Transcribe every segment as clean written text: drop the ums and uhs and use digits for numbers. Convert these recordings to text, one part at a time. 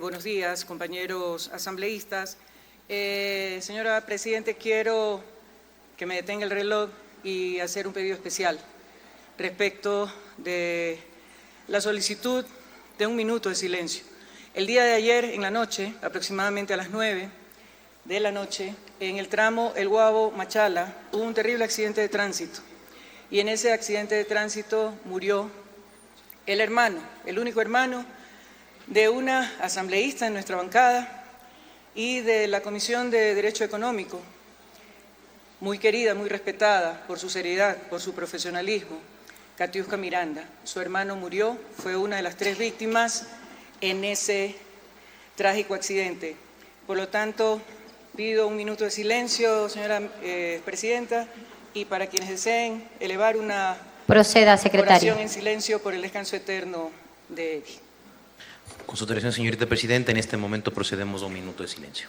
Buenos días, compañeros asambleístas. Señora Presidente, quiero que me detenga el reloj y hacer un pedido especial respecto de la solicitud de 1 minuto de silencio. El día de ayer, en la noche, aproximadamente a las 9 de la noche, en el tramo El Guabo-Machala, hubo un terrible accidente de tránsito. Y en ese accidente de tránsito murió el hermano, el único hermano de una asambleísta en nuestra bancada y de la Comisión de Derecho Económico, muy querida, muy respetada por su seriedad, por su profesionalismo, Katiuska Miranda. Su hermano murió, fue una de las 3 víctimas en ese trágico accidente. Por lo tanto, pido 1 minuto de silencio, señora Presidenta, y para quienes deseen elevar una oración en silencio por el descanso eterno de Eddie. Con su autorización, señorita Presidenta, en este momento procedemos a 1 minuto de silencio.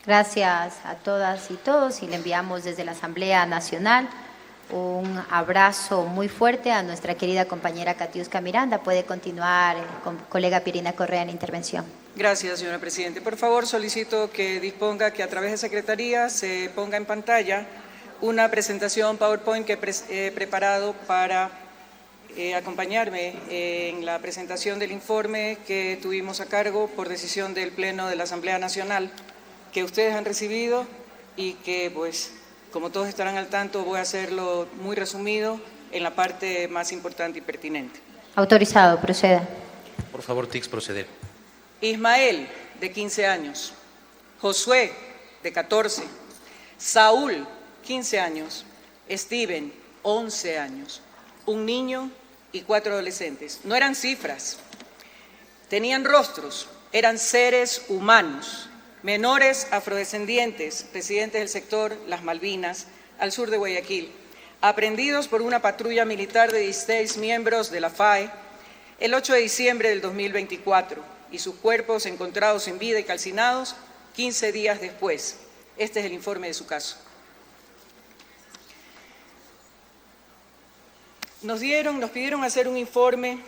Gracias a todas y todos y le enviamos desde la Asamblea Nacional un abrazo muy fuerte a nuestra querida compañera Katiuska Miranda. Puede continuar con colega Pirina Correa en la intervención. Gracias, señora Presidenta. Por favor, solicito que disponga que a través de Secretaría se ponga en pantalla una presentación PowerPoint que he preparado para acompañarme en la presentación del informe que tuvimos a cargo por decisión del Pleno de la Asamblea Nacional, que ustedes han recibido y que, pues, como todos estarán al tanto, voy a hacerlo muy resumido en la parte más importante y pertinente. Autorizado, proceda. Por favor, TICS, proceder. Ismael, de 15 años. Josué, de 14. Saúl, 15 años. Steven, 11 años. Un niño y 4 adolescentes. No eran cifras, tenían rostros, eran seres humanos. Menores afrodescendientes, residentes del sector Las Malvinas, al sur de Guayaquil, aprehendidos por una patrulla militar de 16 miembros de la FAE el 8 de diciembre del 2024 y sus cuerpos encontrados sin vida y calcinados 15 días después. Este es el informe de su caso. Nos pidieron hacer un informe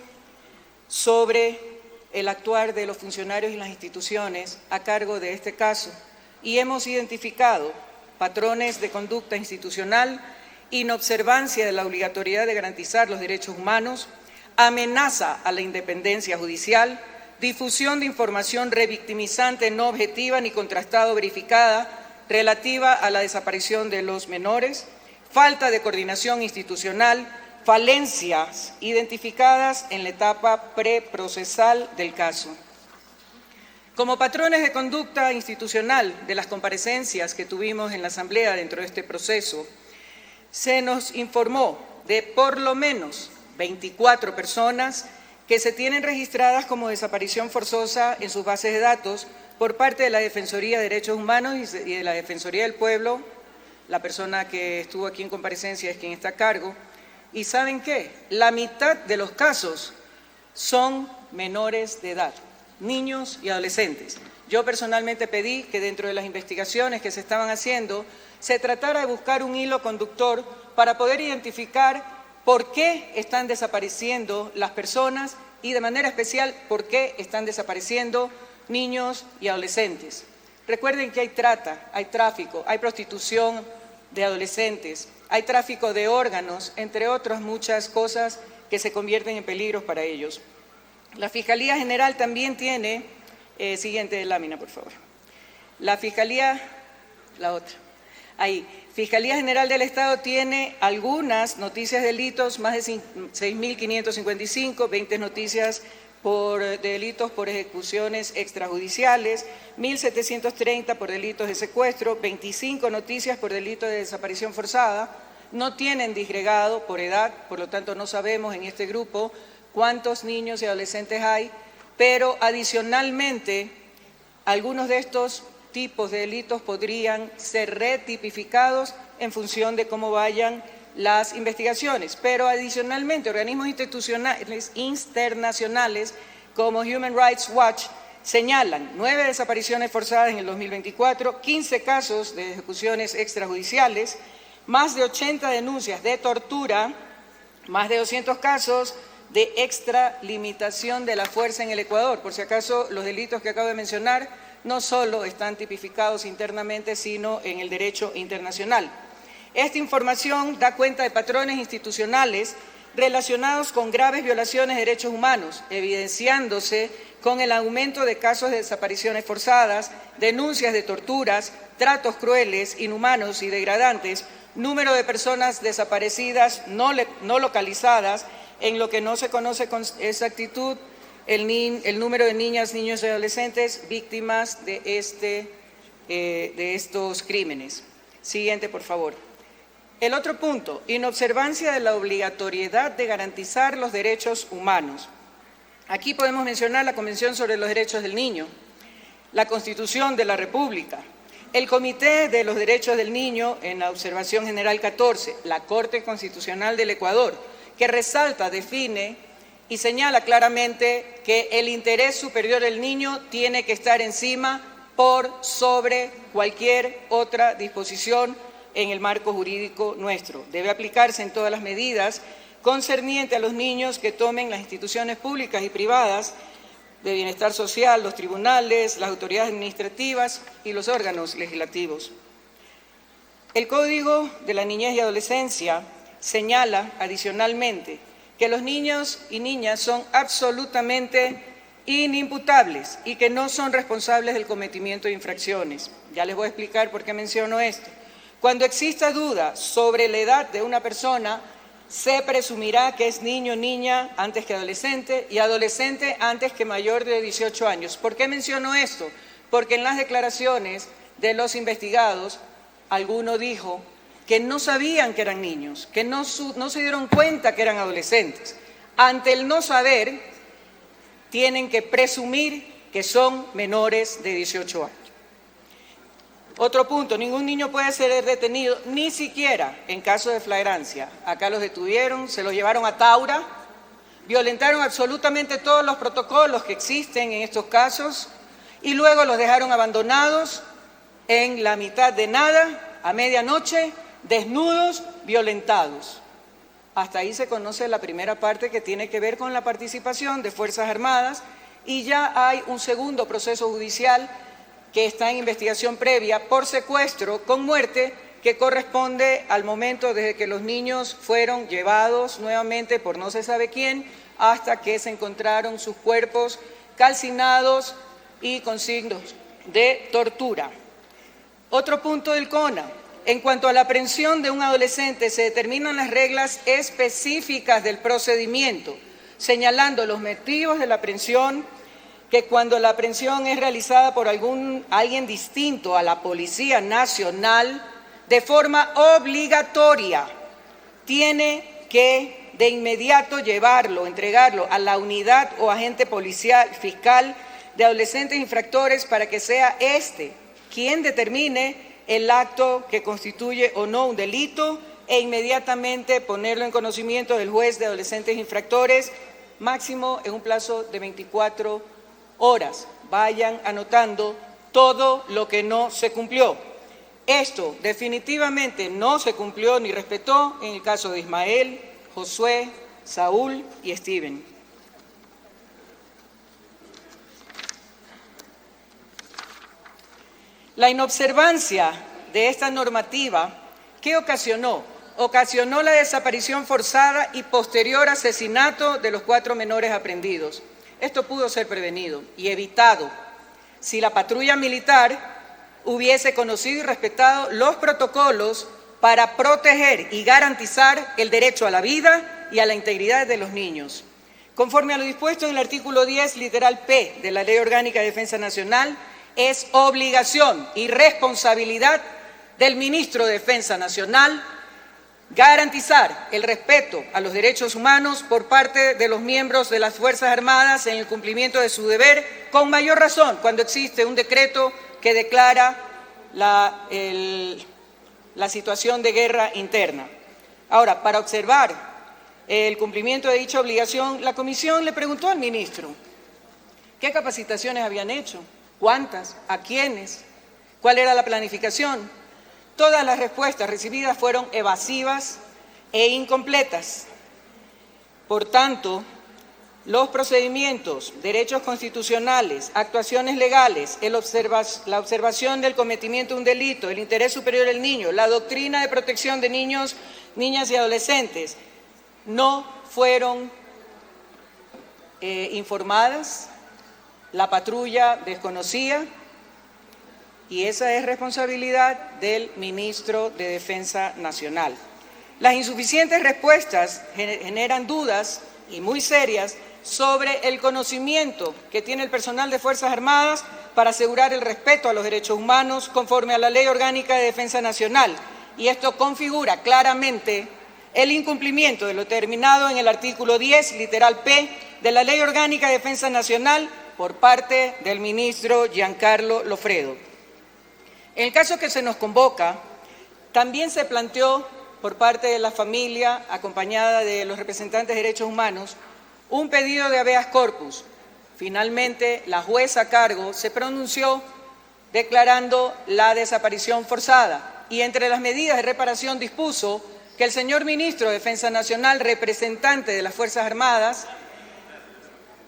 sobre el actuar de los funcionarios y las instituciones a cargo de este caso y hemos identificado patrones de conducta institucional, inobservancia de la obligatoriedad de garantizar los derechos humanos, amenaza a la independencia judicial, difusión de información revictimizante no objetiva ni contrastada o verificada relativa a la desaparición de los menores, falta de coordinación institucional, falencias identificadas en la etapa preprocesal del caso. Como patrones de conducta institucional de las comparecencias que tuvimos en la Asamblea dentro de este proceso, se nos informó de por lo menos 24 personas que se tienen registradas como desaparición forzosa en sus bases de datos por parte de la Defensoría de Derechos Humanos y de la Defensoría del Pueblo. La persona que estuvo aquí en comparecencia es quien está a cargo. ¿Y saben qué? La mitad de los casos son menores de edad, niños y adolescentes. Yo personalmente pedí que dentro de las investigaciones que se estaban haciendo se tratara de buscar un hilo conductor para poder identificar por qué están desapareciendo las personas y de manera especial por qué están desapareciendo niños y adolescentes. Recuerden que hay trata, hay tráfico, hay prostitución de adolescentes, hay tráfico de órganos, entre otras muchas cosas que se convierten en peligros para ellos. La Fiscalía General también tiene, siguiente lámina por favor, la Fiscalía, la otra, ahí, Fiscalía General del Estado tiene algunas noticias de delitos, más de 6.555, 20 noticias por delitos por ejecuciones extrajudiciales, 1.730 por delitos de secuestro, 25 noticias por delitos de desaparición forzada. No tienen disgregado por edad, por lo tanto no sabemos en este grupo cuántos niños y adolescentes hay, pero adicionalmente algunos de estos tipos de delitos podrían ser retipificados en función de cómo vayan las investigaciones, pero adicionalmente organismos internacionales como Human Rights Watch señalan 9 desapariciones forzadas en el 2024, 15 casos de ejecuciones extrajudiciales, más de 80 denuncias de tortura, más de 200 casos de extralimitación de la fuerza en el Ecuador. Por si acaso, los delitos que acabo de mencionar no solo están tipificados internamente, sino en el derecho internacional. Esta información da cuenta de patrones institucionales relacionados con graves violaciones de derechos humanos, evidenciándose con el aumento de casos de desapariciones forzadas, denuncias de torturas, tratos crueles, inhumanos y degradantes, número de personas desaparecidas no localizadas, en lo que no se conoce con exactitud el número de niñas, niños y adolescentes víctimas de estos crímenes. Siguiente, por favor. El otro punto, inobservancia de la obligatoriedad de garantizar los derechos humanos. Aquí podemos mencionar la Convención sobre los Derechos del Niño, la Constitución de la República, el Comité de los Derechos del Niño en la Observación General 14, la Corte Constitucional del Ecuador, que resalta, define y señala claramente que el interés superior del niño tiene que estar encima por sobre cualquier otra disposición en el marco jurídico nuestro. Debe aplicarse en todas las medidas concernientes a los niños que tomen las instituciones públicas y privadas de bienestar social, los tribunales, las autoridades administrativas y los órganos legislativos. El Código de la Niñez y Adolescencia señala adicionalmente que los niños y niñas son absolutamente inimputables y que no son responsables del cometimiento de infracciones. Ya les voy a explicar por qué menciono esto. Cuando exista duda sobre la edad de una persona, se presumirá que es niño o niña antes que adolescente y adolescente antes que mayor de 18 años. ¿Por qué menciono esto? Porque en las declaraciones de los investigados, alguno dijo que no sabían que eran niños, que no se dieron cuenta que eran adolescentes. Ante el no saber, tienen que presumir que son menores de 18 años. Otro punto, ningún niño puede ser detenido, ni siquiera en caso de flagrancia. Acá los detuvieron, se los llevaron a Taura, violentaron absolutamente todos los protocolos que existen en estos casos y luego los dejaron abandonados en la mitad de nada, a medianoche, desnudos, violentados. Hasta ahí se conoce la primera parte que tiene que ver con la participación de Fuerzas Armadas y ya hay un segundo proceso judicial que está en investigación previa por secuestro con muerte que corresponde al momento desde que los niños fueron llevados nuevamente por no se sabe quién hasta que se encontraron sus cuerpos calcinados y con signos de tortura. Otro punto del CONA. En cuanto a la aprehensión de un adolescente, se determinan las reglas específicas del procedimiento, señalando los motivos de la aprehensión, que cuando la aprehensión es realizada por alguien distinto a la Policía Nacional, de forma obligatoria, tiene que de inmediato llevarlo, entregarlo a la unidad o agente policial, fiscal de adolescentes infractores para que sea quien determine el acto que constituye o no un delito e inmediatamente ponerlo en conocimiento del juez de adolescentes infractores, máximo en un plazo de 24 horas. Vayan anotando todo lo que no se cumplió. Esto definitivamente no se cumplió ni respetó en el caso de Ismael, Josué, Saúl y Steven. La inobservancia de esta normativa, ¿qué ocasionó? Ocasionó la desaparición forzada y posterior asesinato de los 4 menores aprehendidos. Esto pudo ser prevenido y evitado si la patrulla militar hubiese conocido y respetado los protocolos para proteger y garantizar el derecho a la vida y a la integridad de los niños. Conforme a lo dispuesto en el artículo 10, literal P de la Ley Orgánica de Defensa Nacional, es obligación y responsabilidad del Ministro de Defensa Nacional garantizar el respeto a los derechos humanos por parte de los miembros de las Fuerzas Armadas en el cumplimiento de su deber, con mayor razón cuando existe un decreto que declara la situación de guerra interna. Ahora, para observar el cumplimiento de dicha obligación, la comisión le preguntó al ministro qué capacitaciones habían hecho, cuántas, a quiénes, cuál era la planificación. Todas las respuestas recibidas fueron evasivas e incompletas. Por tanto, los procedimientos, derechos constitucionales, actuaciones legales, la observación del cometimiento de un delito, el interés superior del niño, la doctrina de protección de niños, niñas y adolescentes, no fueron informadas, la patrulla desconocía, y esa es responsabilidad del Ministro de Defensa Nacional. Las insuficientes respuestas generan dudas y muy serias sobre el conocimiento que tiene el personal de Fuerzas Armadas para asegurar el respeto a los derechos humanos conforme a la Ley Orgánica de Defensa Nacional. Y esto configura claramente el incumplimiento de lo determinado en el artículo 10, literal P, de la Ley Orgánica de Defensa Nacional por parte del ministro Giancarlo Lofredo. En el caso que se nos convoca, también se planteó por parte de la familia, acompañada de los representantes de derechos humanos, un pedido de habeas corpus. Finalmente, la jueza a cargo se pronunció declarando la desaparición forzada y entre las medidas de reparación dispuso que el señor ministro de Defensa Nacional, representante de las Fuerzas Armadas,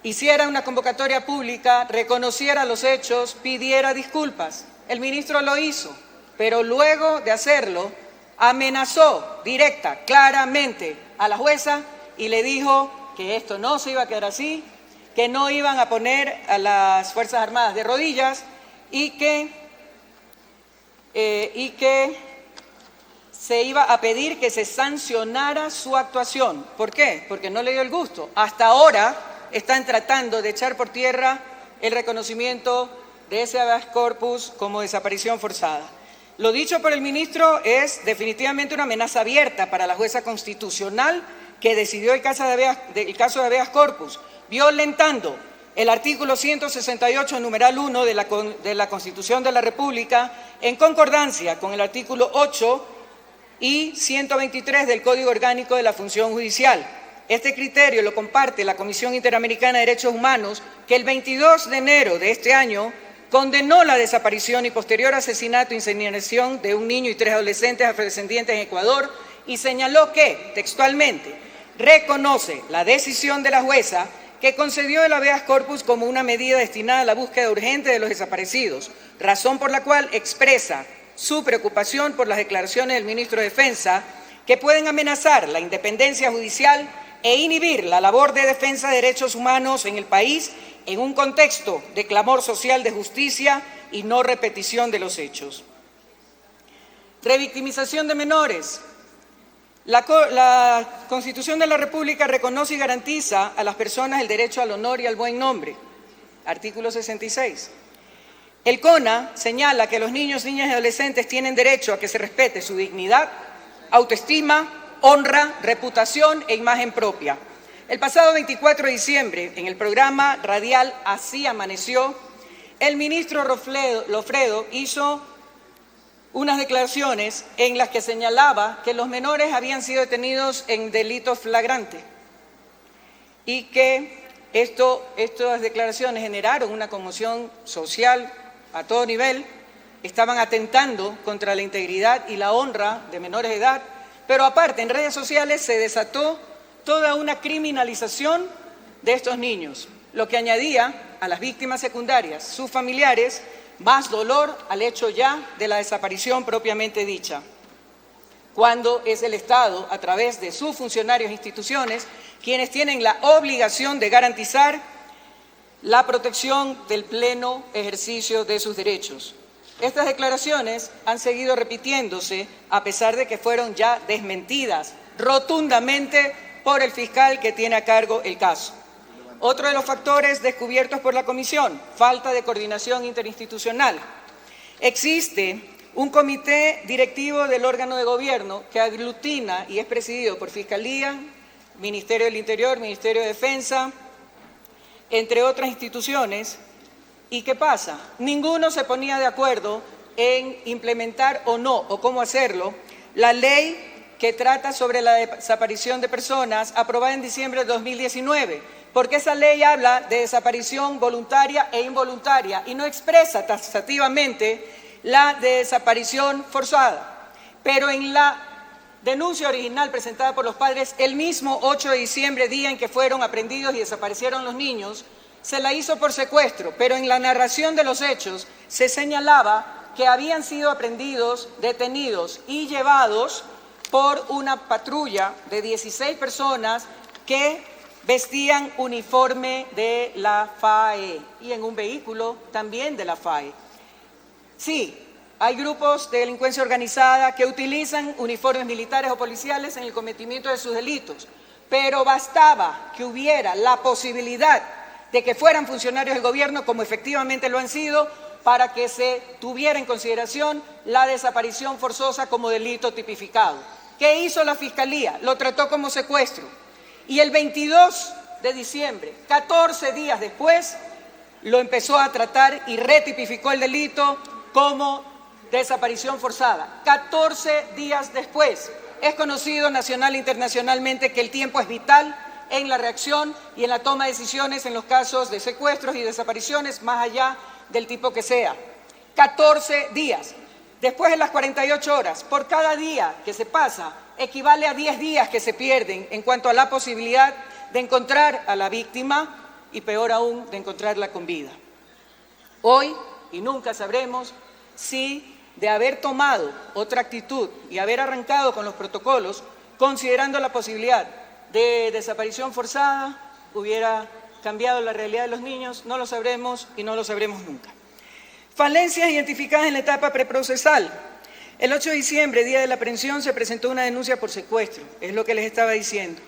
hiciera una convocatoria pública, reconociera los hechos, pidiera disculpas. El ministro lo hizo, pero luego de hacerlo, amenazó directa, claramente a la jueza y le dijo que esto no se iba a quedar así, que no iban a poner a las Fuerzas Armadas de rodillas y que se iba a pedir que se sancionara su actuación. ¿Por qué? Porque no le dio el gusto. Hasta ahora están tratando de echar por tierra el reconocimiento de ese habeas corpus como desaparición forzada. Lo dicho por el ministro es definitivamente una amenaza abierta para la jueza constitucional que decidió el caso de habeas corpus, violentando el artículo 168, numeral 1 de la Constitución de la República, en concordancia con el artículo 8 y 123 del Código Orgánico de la Función Judicial. Este criterio lo comparte la Comisión Interamericana de Derechos Humanos, que el 22 de enero de este año condenó la desaparición y posterior asesinato e incineración de un niño y 3 adolescentes afrodescendientes en Ecuador y señaló que, textualmente, reconoce la decisión de la jueza que concedió el habeas corpus como una medida destinada a la búsqueda urgente de los desaparecidos, razón por la cual expresa su preocupación por las declaraciones del ministro de Defensa que pueden amenazar la independencia judicial e inhibir la labor de defensa de derechos humanos en el país en un contexto de clamor social de justicia y no repetición de los hechos. Revictimización de menores. La Constitución de la República reconoce y garantiza a las personas el derecho al honor y al buen nombre. Artículo 66. El CONA señala que los niños, niñas y adolescentes tienen derecho a que se respete su dignidad, autoestima, honra, reputación e imagen propia. El pasado 24 de diciembre, en el programa radial Así Amaneció, el ministro Lofredo hizo unas declaraciones en las que señalaba que los menores habían sido detenidos en delitos flagrantes y que estas declaraciones generaron una conmoción social a todo nivel, estaban atentando contra la integridad y la honra de menores de edad, pero aparte en redes sociales se desató toda una criminalización de estos niños, lo que añadía a las víctimas secundarias, sus familiares, más dolor al hecho ya de la desaparición propiamente dicha, cuando es el Estado, a través de sus funcionarios e instituciones, quienes tienen la obligación de garantizar la protección del pleno ejercicio de sus derechos. Estas declaraciones han seguido repitiéndose a pesar de que fueron ya desmentidas rotundamente por el fiscal que tiene a cargo el caso. Otro de los factores descubiertos por la Comisión, falta de coordinación interinstitucional. Existe un comité directivo del órgano de gobierno que aglutina y es presidido por Fiscalía, Ministerio del Interior, Ministerio de Defensa, entre otras instituciones. ¿Y qué pasa? Ninguno se ponía de acuerdo en implementar o no, o cómo hacerlo, la ley que trata sobre la desaparición de personas aprobada en diciembre de 2019, porque esa ley habla de desaparición voluntaria e involuntaria y no expresa taxativamente la de desaparición forzada. Pero en la denuncia original presentada por los padres el mismo 8 de diciembre, día en que fueron aprehendidos y desaparecieron los niños, se la hizo por secuestro, pero en la narración de los hechos se señalaba que habían sido aprehendidos, detenidos y llevados por una patrulla de 16 personas que vestían uniforme de la FAE y en un vehículo también de la FAE. Sí, hay grupos de delincuencia organizada que utilizan uniformes militares o policiales en el cometimiento de sus delitos, pero bastaba que hubiera la posibilidad de que fueran funcionarios del gobierno, como efectivamente lo han sido, para que se tuviera en consideración la desaparición forzosa como delito tipificado. ¿Qué hizo la Fiscalía? Lo trató como secuestro. Y el 22 de diciembre, 14 días después, lo empezó a tratar y retipificó el delito como desaparición forzada. 14 días después. Es conocido nacional e internacionalmente que el tiempo es vital en la reacción y en la toma de decisiones en los casos de secuestros y desapariciones, más allá del tipo que sea. 14 días. Después de las 48 horas, por cada día que se pasa, equivale a 10 días que se pierden en cuanto a la posibilidad de encontrar a la víctima y, peor aún, de encontrarla con vida. Hoy y nunca sabremos si, de haber tomado otra actitud y haber arrancado con los protocolos, considerando la posibilidad de desaparición forzada, hubiera cambiado la realidad de los niños. No lo sabremos y no lo sabremos nunca. Falencias identificadas en la etapa preprocesal. El 8 de diciembre, día de la aprehensión, se presentó una denuncia por secuestro, es lo que les estaba diciendo.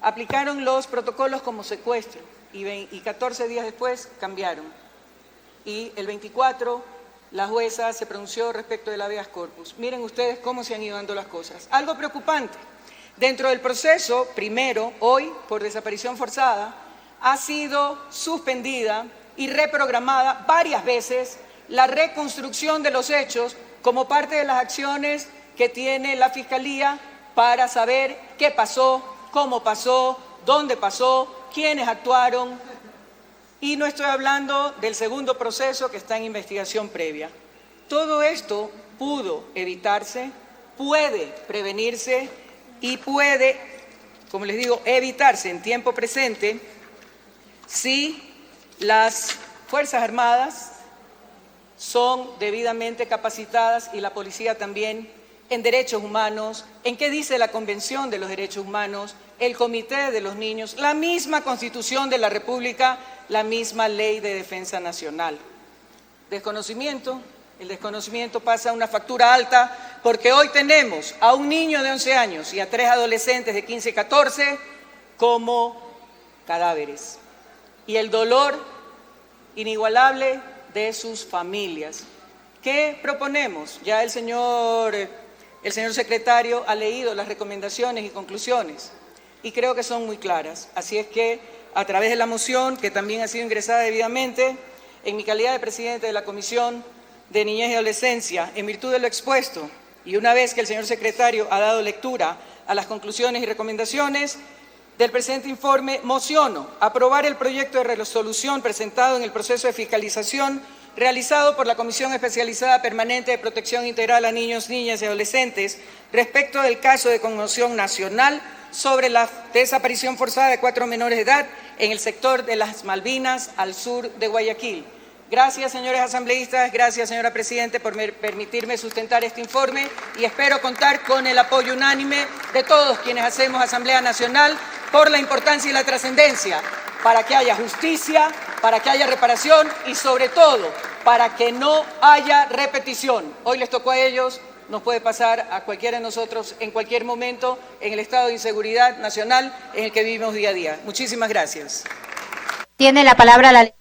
Aplicaron los protocolos como secuestro y 14 días después cambiaron. Y el 24, la jueza se pronunció respecto del habeas corpus. Miren ustedes cómo se han ido dando las cosas. Algo preocupante. Dentro del proceso, primero, hoy, por desaparición forzada, ha sido suspendida y reprogramada varias veces la reconstrucción de los hechos como parte de las acciones que tiene la Fiscalía para saber qué pasó, cómo pasó, dónde pasó, quiénes actuaron. Y no estoy hablando del segundo proceso que está en investigación previa. Todo esto pudo evitarse, puede prevenirse y puede, como les digo, evitarse en tiempo presente si las Fuerzas Armadas son debidamente capacitadas y la policía también en derechos humanos, en qué dice la Convención de los Derechos Humanos, el Comité de los Niños, la misma Constitución de la República, la misma Ley de Defensa Nacional. Desconocimiento. El desconocimiento pasa una factura alta porque hoy tenemos a un niño de 11 años y a 3 adolescentes de 15 y 14 como cadáveres. Y el dolor inigualable de sus familias. ¿Qué proponemos? Ya el señor secretario ha leído las recomendaciones y conclusiones y creo que son muy claras. Así es que, a través de la moción, que también ha sido ingresada debidamente, en mi calidad de presidente de la Comisión de Niñez y Adolescencia, en virtud de lo expuesto, y una vez que el señor secretario ha dado lectura a las conclusiones y recomendaciones del presente informe, mociono aprobar el proyecto de resolución presentado en el proceso de fiscalización realizado por la Comisión Especializada Permanente de Protección Integral a Niños, Niñas y Adolescentes respecto del caso de conmoción nacional sobre la desaparición forzada de 4 menores de edad en el sector de las Malvinas al sur de Guayaquil. Gracias, señores asambleístas, gracias, señora Presidente, por permitirme sustentar este informe y espero contar con el apoyo unánime de todos quienes hacemos Asamblea Nacional por la importancia y la trascendencia, para que haya justicia, para que haya reparación y, sobre todo, para que no haya repetición. Hoy les tocó a ellos, nos puede pasar a cualquiera de nosotros en cualquier momento en el estado de inseguridad nacional en el que vivimos día a día. Muchísimas gracias. Tiene la palabra la